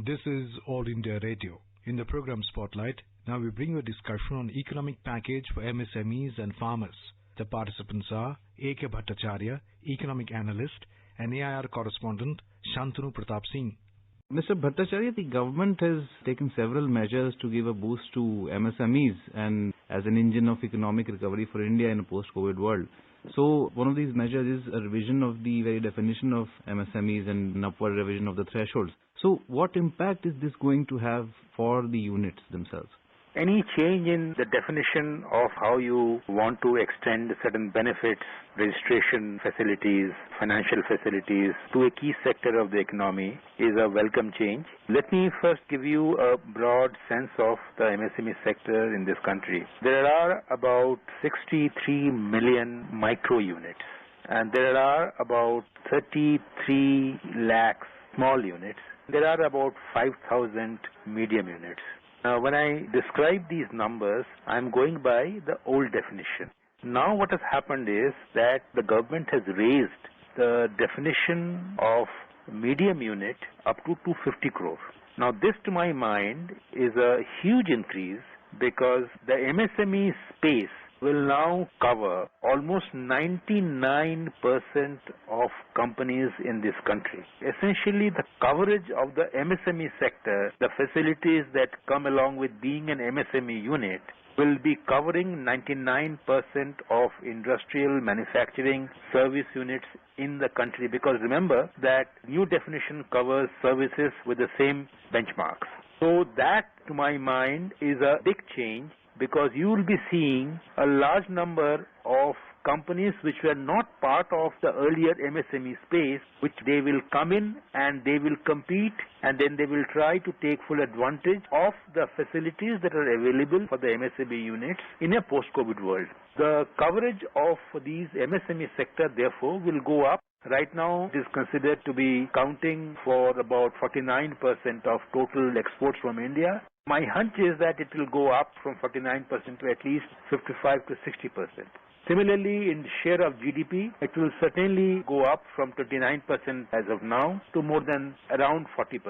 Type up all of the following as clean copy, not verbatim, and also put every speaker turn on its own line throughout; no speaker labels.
This is All India Radio. In the program Spotlight, now we bring you a discussion on economic package for MSMEs and farmers. The participants are A.K. Bhattacharya, economic analyst, and AIR correspondent Shantanu Pratap Singh.
Mr. Bhattacharya, the government has taken several measures to give a boost to MSMEs and as an engine of economic recovery for India in a post-COVID world. So one of these measures is a revision of the very definition of MSMEs and an upward revision of the thresholds. So what impact is this going to have for the units themselves?
Any change in the definition of how you want to extend certain benefits, registration facilities, financial facilities to a key sector of the economy is a welcome change. Let me first give you a broad sense of the MSME sector in this country. There are about 63 million micro units and there are about 33 lakhs small units. There are about 5,000 medium units. Now, when I describe these numbers, I'm going by the old definition. Now what has happened is that the government has raised the definition of medium unit up to 250 crore. Now this, to my mind, is a huge increase because the MSME space will now cover almost 99% of companies in this country. Essentially, the coverage of the MSME sector, the facilities that come along with being an MSME unit, will be covering 99% of industrial, manufacturing, service units in the country, because remember that new definition covers services with the same benchmarks. So that, to my mind, is a big change, because you will be seeing a large number of companies which were not part of the earlier MSME space, which they will come in and they will compete and then they will try to take full advantage of the facilities that are available for the MSME units in a post-COVID world. The coverage of these MSME sector therefore will go up. Right now it is considered to be counting for about 49% of total exports from India. My hunch is that it will go up from 49% to at least 55 to 60%. Similarly, in share of GDP, it will certainly go up from 29% as of now to more than around 40%.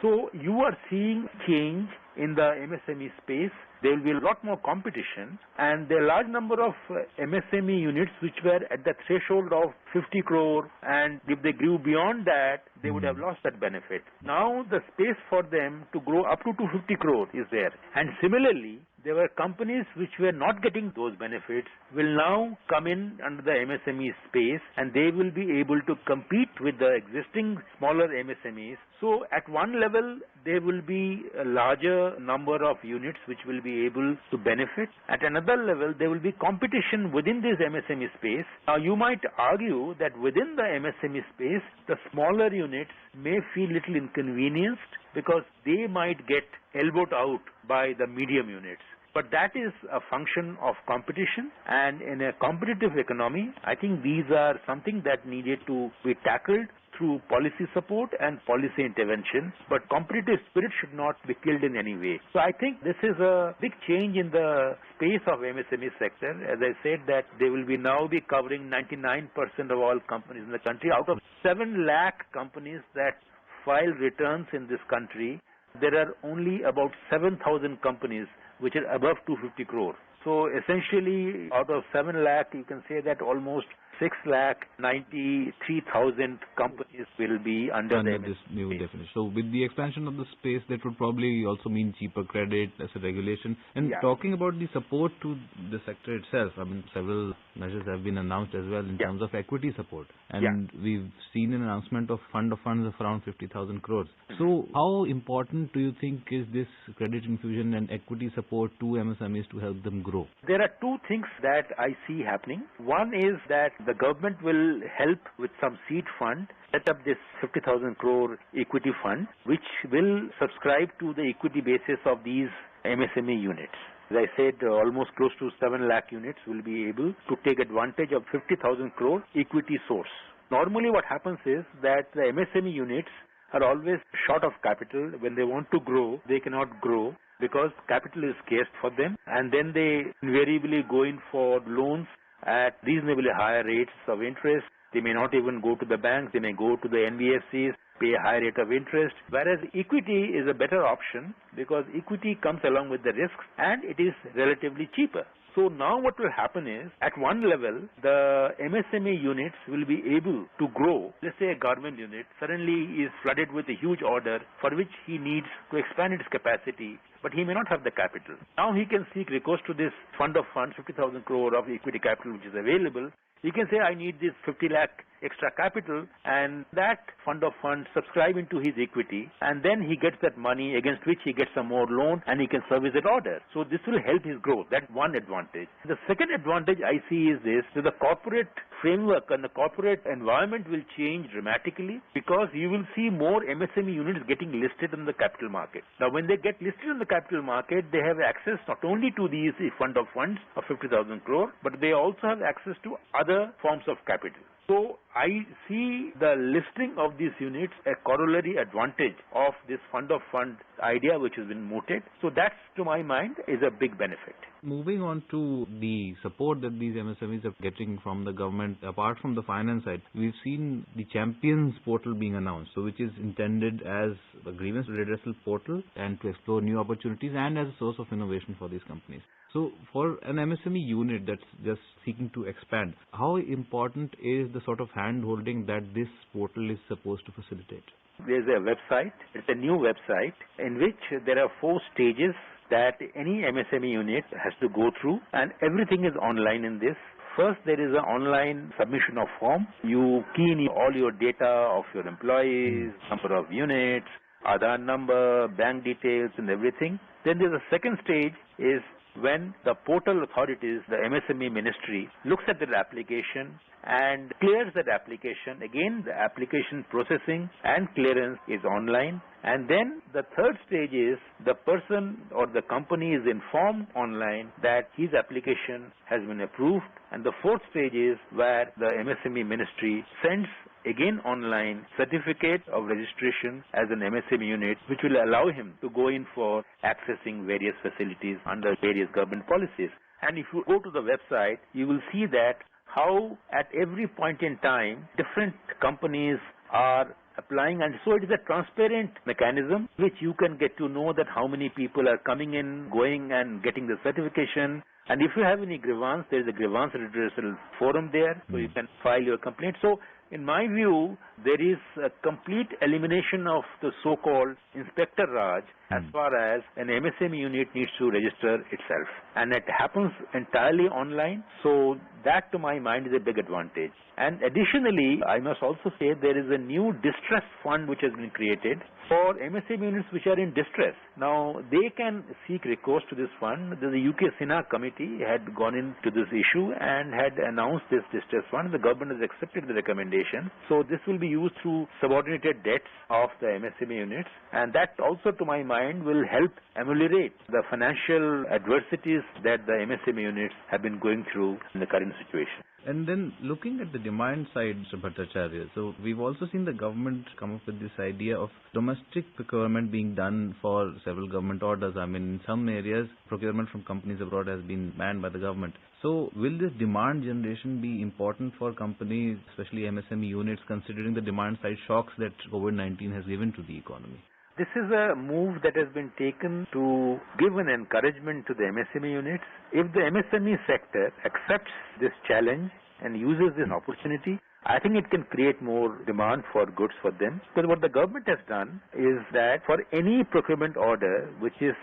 So you are seeing change in the MSME space. There will be a lot more competition, and there are a large number of MSME units which were at the threshold of 50 crore, and if they grew beyond that, they would have lost that benefit. Now the space for them to grow up to 250 crore is there. And similarly, there were companies which were not getting those benefits will now come in under the MSME space, and they will be able to compete with the existing smaller MSMEs. So at one level, there will be a larger number of units which will be able to benefit. At another level, there will be competition within this MSME space. Now you might argue that within the MSME space, the smaller units may feel little inconvenienced because they might get elbowed out by the medium units. But that is a function of competition, and in a competitive economy, I think these are something that needed to be tackled through policy support and policy intervention, but competitive spirit should not be killed in any way. So I think this is a big change in the space of MSME sector. As I said, that they will be now be covering 99% of all companies in the country. Out of 7 lakh companies that file returns in this country, there are only about 7,000 companies which are above 250 crore. So essentially, out of 7 lakh, you can say that almost 6,93,000 companies will be under
this new definition. So with the expansion of the space, that would probably also mean cheaper credit as a regulation. And talking about the support to the sector itself, I mean, several measures have been announced as well in terms of equity support. And we've seen an announcement of fund of funds of around 50,000 crores. So how important do you think is this credit infusion and equity support to MSMEs to help them grow?
There are two things that I see happening. One is that the government will help with some seed fund, set up this 50,000 crore equity fund, which will subscribe to the equity basis of these MSME units. As I said, almost close to 7 lakh units will be able to take advantage of 50,000 crore equity source. Normally what happens is that the MSME units are always short of capital. When they want to grow, they cannot grow because capital is scarce for them, and then they invariably go in for loans at reasonably higher rates of interest. They may not even go to the banks, they may go to the NBFCs. pay a high rate of interest, whereas equity is a better option because equity comes along with the risks and it is relatively cheaper. So now what will happen is, at one level, the MSME units will be able to grow. Let's say a government unit suddenly is flooded with a huge order for which he needs to expand its capacity, but he may not have the capital. Now he can seek recourse to this fund of funds, 50,000 crore of equity capital which is available. He can say, I need this 50 lakh extra capital, and that fund of funds subscribe into his equity, and then he gets that money against which he gets some more loan and he can service that order. So this will help his growth. That's one advantage. The second advantage I see is this: that the corporate framework and the corporate environment will change dramatically because you will see more MSME units getting listed in the capital market. Now when they get listed in the capital market, they have access not only to these fund of funds of 50,000 crore, but they also have access to other forms of capital. So I see the listing of these units a corollary advantage of this fund of fund idea which has been mooted. So that, to my mind, is a big benefit.
Moving on to the support that these MSMEs are getting from the government, apart from the finance side, we've seen the Champions portal being announced, so which is intended as a grievance redressal portal and to explore new opportunities and as a source of innovation for these companies. So for an MSME unit that's just seeking to expand, how important is the sort of hand-holding that this portal is supposed to facilitate?
There's a website. It's a new website in which there are 4 stages that any MSME unit has to go through, and everything is online in this. First, there is an online submission of form. You key in all your data of your employees, number of units, Aadhaar number, bank details and everything. Then there's a second stage is when the portal authorities, the MSME ministry, looks at that application and clears that application. Again, the application processing and clearance is online. And then the third stage is the person or the company is informed online that his application has been approved. And the fourth stage is where the MSME ministry sends again online certificate of registration as an MSME unit, which will allow him to go in for accessing various facilities under various government policies. And if you go to the website, you will see that how at every point in time different companies are applying, and so it is a transparent mechanism which you can get to know that how many people are coming in, going and getting the certification. And if you have any grievance, there is a grievance redressal forum there, so you can file your complaint. So in my view, there is a complete elimination of the so-called Inspector Raj as far as an MSME unit needs to register itself. And it happens entirely online, so that to my mind is a big advantage. And additionally, I must also say there is a new distress fund which has been created for MSME units which are in distress. Now, they can seek recourse to this fund. The UK Sinha committee had gone into this issue and had announced this distress fund. The government has accepted the recommendation. So this will be used through subordinated debts of the MSME units. And that also, to my mind, will help ameliorate the financial adversities that the MSME units have been going through in the current situation.
And then looking at the demand side, Mr. Bhattacharya, so we've also seen the government come up with this idea of domestic procurement being done for several government orders. I mean, in some areas, procurement from companies abroad has been banned by the government. So will this demand generation be important for companies, especially MSME units, considering the demand side shocks that COVID-19 has given to the economy?
This is a move that has been taken to give an encouragement to the MSME units. If the MSME sector accepts this challenge and uses this opportunity, I think it can create more demand for goods for them. Because what the government has done is that for any procurement order which is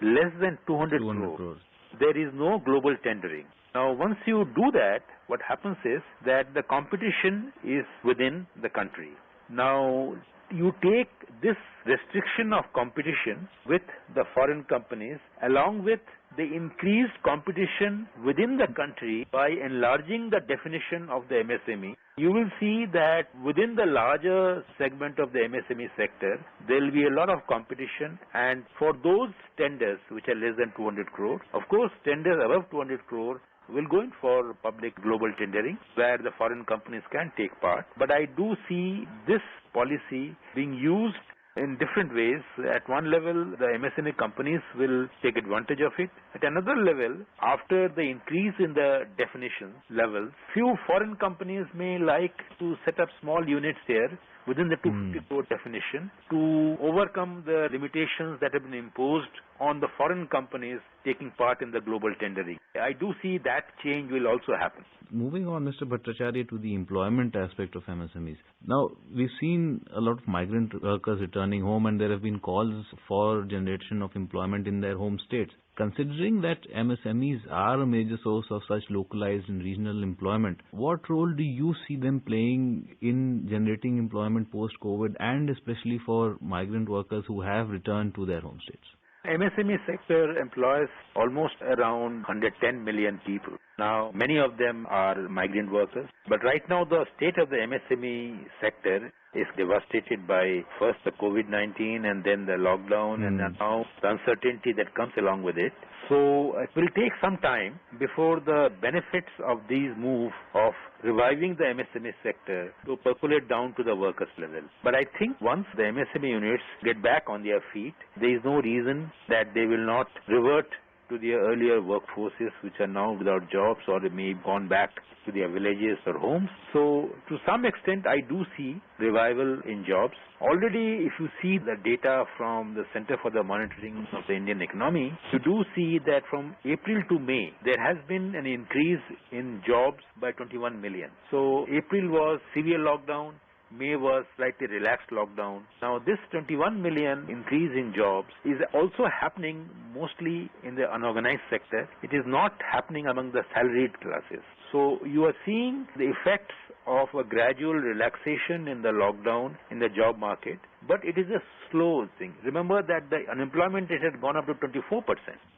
less than 200 crores, there is no global tendering. Now, once you do that, what happens is that the competition is within the country. Now, you take this restriction of competition with the foreign companies along with the increased competition within the country by enlarging the definition of the MSME, you will see that within the larger segment of the MSME sector, there will be a lot of competition, and for those tenders which are less than 200 crore, of course tenders above 200 crore will go in for public global tendering where the foreign companies can take part. But I do see this policy being used in different ways. At one level, the MSME companies will take advantage of it. At another level, after the increase in the definition levels, few foreign companies may like to set up small units here within the 250 crore definition to overcome the limitations that have been imposed on the foreign companies taking part in the global tendering. I do see that change will also happen.
Moving on, Mr. Bhattacharya, to the employment aspect of MSMEs. Now, we've seen a lot of migrant workers returning home, and there have been calls for generation of employment in their home states. Considering that MSMEs are a major source of such localized and regional employment, what role do you see them playing in generating employment post-COVID, and especially for migrant workers who have returned to their home states?
MSME sector employs almost around 110 million people. Now, many of them are migrant workers, but right now the state of the MSME sector is devastated by first the COVID-19 and then the lockdown and now the uncertainty that comes along with it. So it will take some time before the benefits of these moves of reviving the MSME sector to percolate down to the workers level. But I think once the MSME units get back on their feet, there is no reason that they will not revert to their earlier workforces which are now without jobs or they may have gone back to their villages or homes. So to some extent I do see revival in jobs. Already if you see the data from the Center for the Monitoring of the Indian Economy, you do see that from April to May there has been an increase in jobs by 21 million. So April was severe lockdown, May was slightly relaxed lockdown. Now this 21 million increase in jobs is also happening mostly in the unorganized sector. It is not happening among the salaried classes. So you are seeing the effects of a gradual relaxation in the lockdown in the job market, but it is a slow thing. Remember that the unemployment rate had gone up to 24%.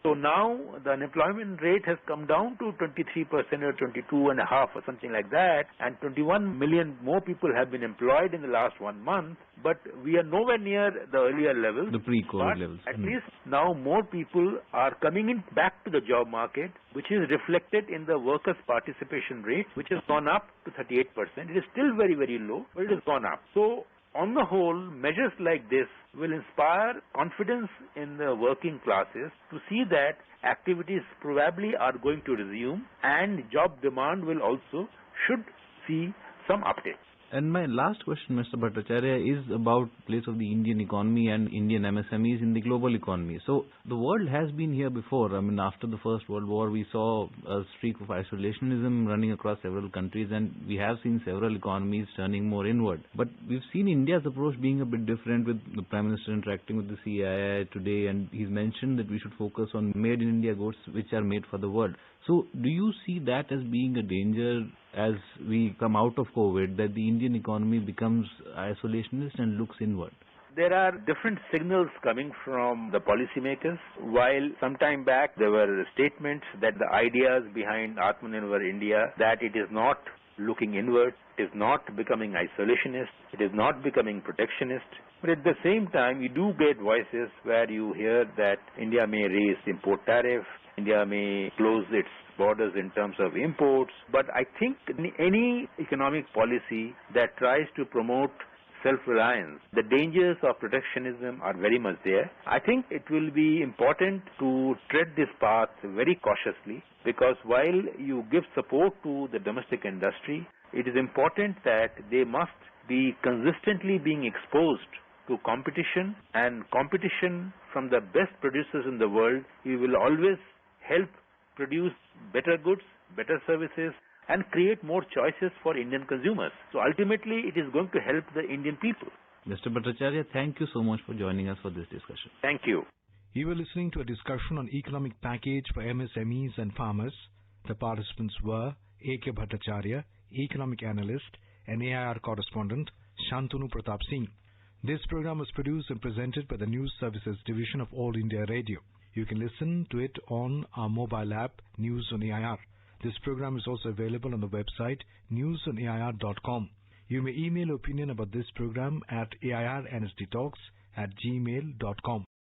So now the unemployment rate has come down to 23% or 22.5% or something like that, and 21 million more people have been employed in the last 1 month, but we are nowhere near the earlier levels.
The pre-COVID levels.
At least now more people are coming in back to the job market, which is reflected in the workers' participation rate, which has gone up to 38%. It is still very, very low, but it has gone up. So on the whole, measures like this will inspire confidence in the working classes to see that activities probably are going to resume and job demand will also should see some uptake.
And my last question, Mr. Bhattacharya, is about the place of the Indian economy and Indian MSMEs in the global economy. So the world has been here before. I mean, after the First World War, we saw a streak of isolationism running across several countries, and we have seen several economies turning more inward. But we've seen India's approach being a bit different, with the Prime Minister interacting with the CII today, and he's mentioned that we should focus on made in India goods which are made for the world. So do you see that as being a danger as we come out of COVID, that the Indian economy becomes isolationist and looks inward?
There are different signals coming from the policymakers. While some time back there were statements that the ideas behind Atmanirbhar India, that it is not looking inward, it is not becoming isolationist, it is not becoming protectionist. But at the same time, you do get voices where you hear that India may raise import tariff, India may close its borders in terms of imports. But I think any economic policy that tries to promote self-reliance, the dangers of protectionism are very much there. I think it will be important to tread this path very cautiously, because while you give support to the domestic industry, it is important that they must be consistently being exposed to competition, and competition from the best producers in the world. We will always help produce better goods, better services, and create more choices for Indian consumers. So ultimately, it is going to help the Indian people.
Mr. Bhattacharya, thank you so much for joining us for this discussion.
Thank you.
You were listening to a discussion on economic package for MSMEs and farmers. The participants were A.K. Bhattacharya, economic analyst, and AIR correspondent Shantanu Pratap Singh. This program was produced and presented by the News Services Division of All India Radio. You can listen to it on our mobile app, News on AIR. This program is also available on the website, newsonair.com. You may email opinion about this program at airnsdtalks@gmail.com.